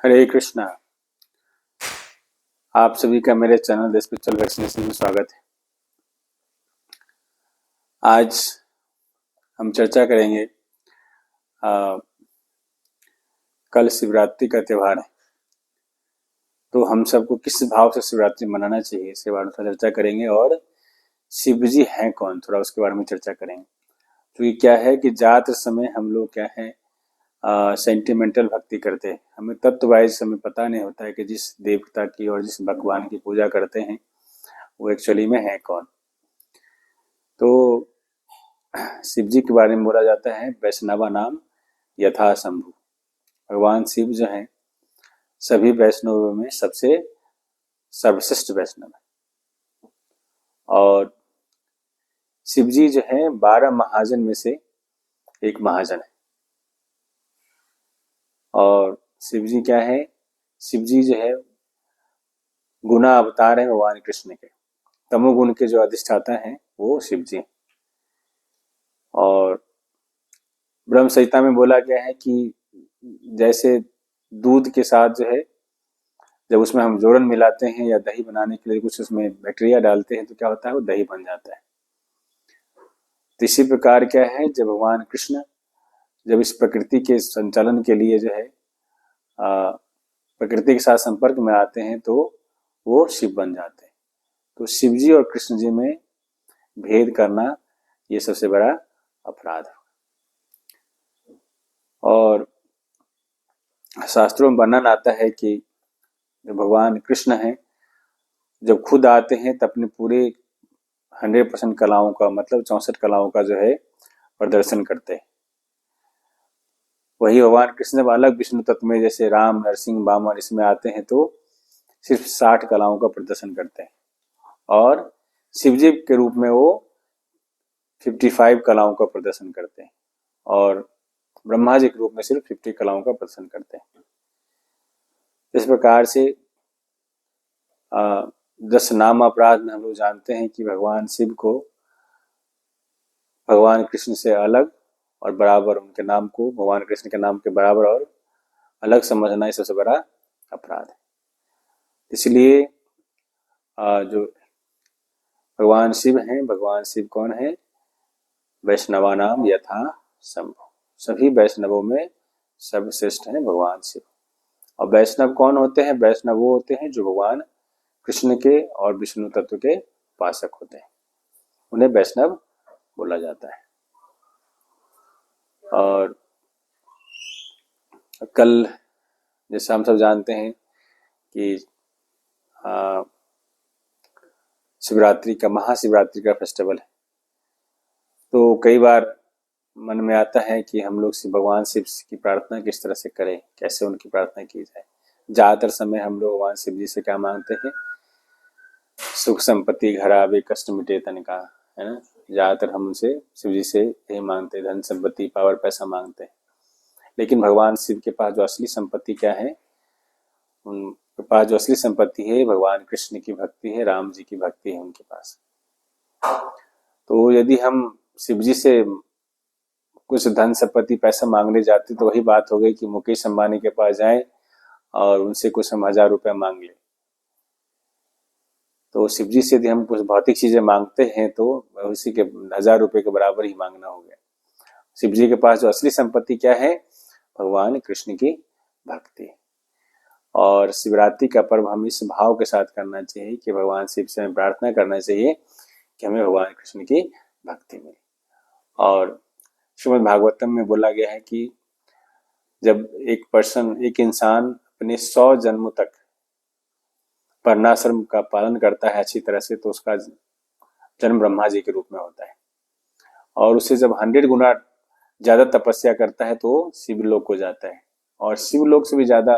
हरे कृष्णा। आप सभी का मेरे चैनल द स्पिरिचुअल वैक्सीनेशन में स्वागत है। आज हम चर्चा करेंगे कल शिवरात्रि का त्यौहार है, तो हम सबको किस भाव से शिवरात्रि मनाना चाहिए इसके बारे में चर्चा करेंगे। और शिव जी हैं कौन, थोड़ा उसके बारे में चर्चा करेंगे। तो ये क्या है कि ज़्यादातर समय हम लोग क्या है सेंटिमेंटल भक्ति करते हैं। हमें तत्व वाइज हमें पता नहीं होता है कि जिस देवता की और जिस भगवान की पूजा करते हैं वो एक्चुअली में है कौन। तो शिव जी के बारे में बोला जाता है वैष्णवा नाम यथा शंभु। भगवान शिव जो हैं सभी वैष्णवों में सबसे सर्वश्रेष्ठ वैष्णव है। और शिव जी जो है 12 महाजन में से एक महाजन है। और शिव जी क्या है, शिव जी जो है गुना अवतार है भगवान कृष्ण के। तमोगुण के जो अधिष्ठाता हैं वो शिव जी हैं। और ब्रह्म संहिता में बोला गया है कि जैसे दूध के साथ जो है जब उसमें हम जोड़न मिलाते हैं या दही बनाने के लिए कुछ उसमें बैक्टीरिया डालते हैं तो क्या होता है, वो दही बन जाता है। तो इसी प्रकार क्या है, जब भगवान कृष्ण जब इस प्रकृति के संचालन के लिए जो है प्रकृति के साथ संपर्क में आते हैं तो वो शिव बन जाते हैं। तो शिव जी और कृष्ण जी में भेद करना ये सबसे बड़ा अपराध है। और शास्त्रों में वर्णन आता है कि भगवान कृष्ण हैं जब खुद आते हैं तब अपने पूरे 100% कलाओं का मतलब 64 कलाओं का जो है प्रदर्शन करते हैं। वही भगवान कृष्ण जब अलग विष्णु तत्व में जैसे राम नरसिंह वामन इसमें आते हैं तो सिर्फ 60 कलाओं का प्रदर्शन करते हैं। और शिवजी के रूप में वो 55 कलाओं का प्रदर्शन करते हैं। और ब्रह्मा जी के रूप में सिर्फ 50 कलाओं का प्रदर्शन करते हैं। इस प्रकार से 10 नाम अपराध में हम लोग जानते हैं कि भगवान शिव को भगवान कृष्ण से अलग और बराबर उनके नाम को भगवान कृष्ण के नाम के बराबर और अलग समझना ही सबसे बड़ा अपराध है। इसलिए जो भगवान शिव हैं, भगवान शिव कौन है, वैष्णवा नाम यथा शंभु। सभी वैष्णवों में सर्वश्रेष्ठ हैं भगवान शिव। और वैष्णव कौन होते हैं, वैष्णव वो होते हैं जो भगवान कृष्ण के और विष्णु तत्व के उपासक होते हैं, उन्हें वैष्णव बोला जाता है। और कल जैसे हम सब जानते हैं कि शिवरात्रि का महाशिवरात्रि का फेस्टिवल है। तो कई बार मन में आता है कि हम लोग भगवान शिव की प्रार्थना किस तरह से करें, कैसे उनकी प्रार्थना की जाए। ज़्यादातर समय हम लोग भगवान शिव जी से क्या मांगते हैं, सुख संपत्ति घर आवे कष्ट मिटे तन का, है ना। ज़्यादातर हम उनसे शिव जी से यही मांगते हैं, धन संपत्ति पावर पैसा मांगते हैं। लेकिन भगवान शिव के पास जो असली संपत्ति क्या है, उनके पास जो असली संपत्ति है भगवान कृष्ण की भक्ति है, राम जी की भक्ति है उनके पास। तो यदि हम शिव जी से कुछ धन संपत्ति पैसा मांगने जाते तो वही बात हो गई कि मुकेश अंबानी के पास जाएं और उनसे कुछ हम 1000 रुपया मांग लें। तो शिव जी से यदि हम कुछ भौतिक चीजें मांगते हैं तो उसी के 1000 रुपये के बराबर ही मांगना हो गया। शिव जी के पास जो असली संपत्ति क्या है, भगवान कृष्ण की भक्ति। और शिवरात्रि का पर्व हम इस भाव के साथ करना चाहिए कि भगवान शिव से हमें प्रार्थना करना चाहिए कि हमें भगवान कृष्ण की भक्ति मिले। और श्रीमद् भागवतम में बोला गया है कि जब एक इंसान अपने 100 जन्मों तक वर्णाश्रम का पालन करता है अच्छी तरह से तो उसका जन्म ब्रह्मा जी के रूप में होता है। और उसे जब 100 गुना ज्यादा तपस्या करता है तो शिवलोक को जाता है। और शिवलोक से भी ज्यादा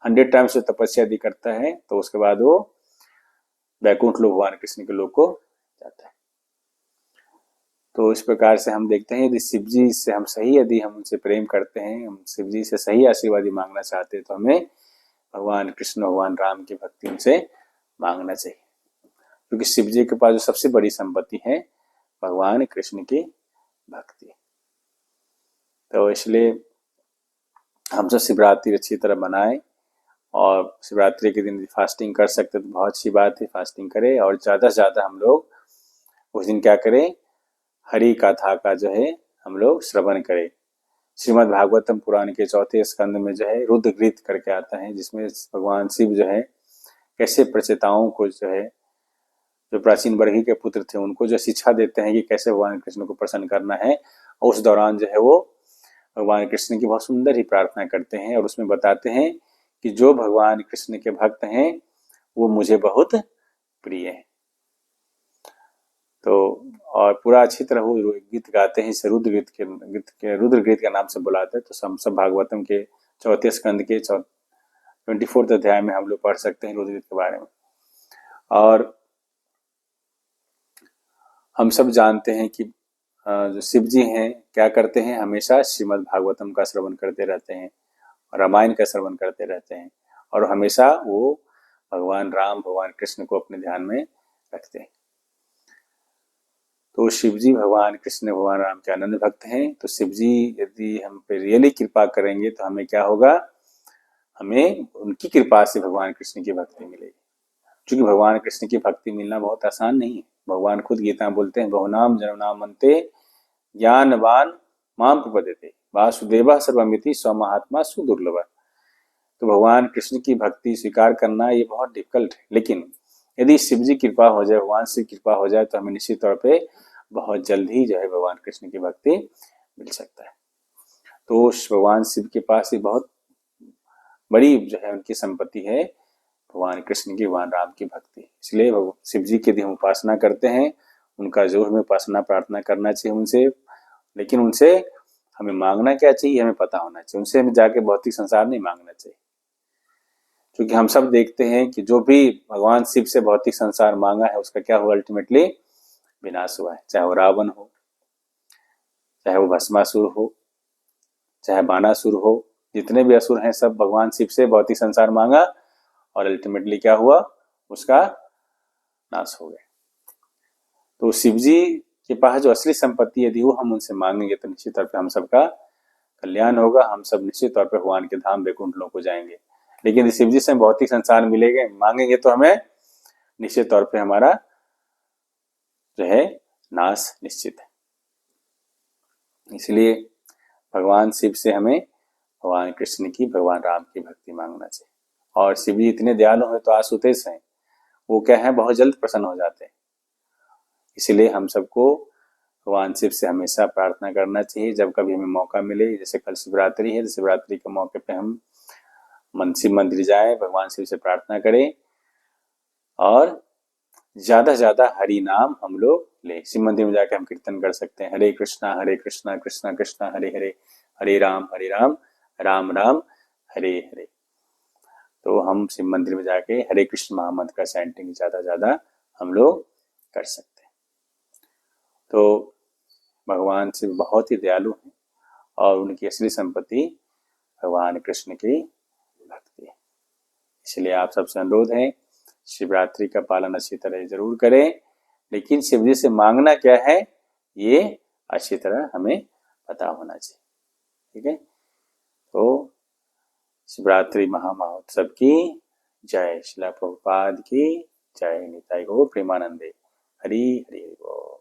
100 टाइम्स जो तपस्या यदि करता है तो उसके बाद वो वैकुंठ लोक भगवान कृष्ण के लोक को जाता है। तो इस प्रकार से हम देखते हैं यदि शिव जी से हम सही यदि हम उनसे प्रेम करते हैं, हम शिव जी से सही आशीर्वाद मांगना चाहते हैं तो हमें भगवान कृष्ण भगवान राम की भक्ति उनसे मांगना चाहिए। क्योंकि शिव जी के पास जो सबसे बड़ी संपत्ति है भगवान कृष्ण की भक्ति। तो इसलिए हम सब शिवरात्रि अच्छी तरह मनाएं और शिवरात्रि के दिन फास्टिंग कर सकते तो बहुत अच्छी बात है, फास्टिंग करें। और ज़्यादा से ज़्यादा हम लोग उस दिन क्या करें, हरि कथा का जो है हम लोग श्रवण करें। श्रीमद् भागवतम पुराण के चौथे स्कंद में जो है रुद्रगीत करके आता है, जिसमें भगवान शिव जो है कैसे प्रचेताओं को जो है, जो प्राचीन वर्गी के पुत्र थे, उनको जो शिक्षा देते हैं कि कैसे भगवान कृष्ण को प्रसन्न करना है। और उस दौरान जो है वो भगवान कृष्ण की बहुत सुंदर ही प्रार्थना करते हैं और उसमें बताते हैं कि जो भगवान कृष्ण के भक्त हैं वो मुझे बहुत प्रिय है। तो और पूरा अच्छी तरह वो गीत गाते हैं, इसे रुद्र गीत के नाम से बुलाते हैं। तो हम सब भागवतम के चौथे स्कंद के 24 अध्याय में हम लोग पढ़ सकते हैं रुद्र गीत के बारे में। और हम सब जानते हैं कि जो शिव जी हैं क्या करते हैं, हमेशा श्रीमद् भागवतम का श्रवण करते रहते हैं, रामायण का श्रवण करते रहते हैं, और हमेशा वो भगवान राम भगवान कृष्ण को अपने ध्यान में रखते हैं। तो शिव जी भगवान कृष्ण भगवान राम के आनंद भक्त हैं। तो शिव जी यदि हम पे रियली कृपा करेंगे तो हमें क्या होगा, हमें उनकी कृपा से भगवान कृष्ण की भक्ति मिलेगी। क्योंकि भगवान कृष्ण की भक्ति मिलना बहुत आसान नहीं है। भगवान खुद गीता बोलते हैं, बहुनाम जननाम अन्ते ज्ञानवान माम प्रपद्यते वासुदेव सर्वमिति स्वमहात्मा सुदुर्लभ। तो भगवान कृष्ण की भक्ति स्वीकार करना ये बहुत डिफिकल्ट है, लेकिन यदि शिव जी कृपा हो जाए, भगवान से कृपा हो जाए, तो हमें निश्चित तौर पे बहुत जल्द ही जो है भगवान कृष्ण की भक्ति मिल सकता है। तो भगवान शिव के पास ये बहुत बड़ी जो है उनकी संपत्ति है, भगवान कृष्ण की भगवान राम की भक्ति। इसलिए शिव जी की यदि हम उपासना करते हैं, उनका जो हमें उपासना प्रार्थना करना चाहिए उनसे, लेकिन उनसे हमें मांगना क्या चाहिए हमें पता होना चाहिए। उनसे हमें जाके भौतिक संसार नहीं मांगना चाहिए, क्योंकि हम सब देखते हैं कि जो भी भगवान शिव से भौतिक संसार मांगा है उसका क्या हुआ, अल्टीमेटली विनाश हुआ है। चाहे वो रावण हो, चाहे वो भस्मासुर हो, चाहे बानासुर हो, जितने भी असुर हैं सब भगवान शिव से भौतिक संसार मांगा और अल्टीमेटली क्या हुआ, उसका नाश हो गया। तो शिव जी के पास जो असली संपत्ति यदि वो हम उनसे मांगेंगे तो निश्चित तौर पर हम सबका कल्याण होगा, हम सब निश्चित तौर पर भगवान के धाम वैकुंठ लोक को जाएंगे। लेकिन यदि शिव जी से भौतिक संसार मिलेंगे मांगेंगे तो हमें निश्चित तौर पे हमारा जो है नाश निश्चित है। इसलिए भगवान शिव से हमें भगवान कृष्ण की भगवान राम की भक्ति मांगना चाहिए। और शिव जी इतने दयालु हैं तो आशुतोष हैं, वो क्या है बहुत जल्द प्रसन्न हो जाते हैं। इसलिए हम सबको भगवान शिव से हमेशा प्रार्थना करना चाहिए जब कभी हमें मौका मिले। जैसे कल शिवरात्रि है, तो शिवरात्रि के मौके पे हम शिव मंदिर जाए, भगवान शिव से प्रार्थना करें और ज्यादा से ज्यादा हरि नाम हम लोग ले। शिव मंदिर में जाकर हम कीर्तन कर सकते हैं, हरे कृष्णा कृष्णा कृष्णा हरे हरे, हरे राम राम राम हरे हरे। तो हम शिव मंदिर में जाके हरे कृष्ण महामंत्र का चैंटिंग ज्यादा ज्यादा हम लोग कर सकते हैं। तो भगवान शिव बहुत ही दयालु हैं और उनकी असली संपत्ति भगवान कृष्ण की भक्ति है। इसलिए आप सबसे अनुरोध है शिवरात्रि का पालन अच्छी तरह जरूर करें, लेकिन शिव जी से मांगना क्या है ये अच्छी तरह हमें पता होना चाहिए। ठीक है, तो शिवरात्रि महामहोत्सव की जय, श्रील प्रभुपाद की जय, निताई गौर प्रेमानंदे, हरि हरि बोल।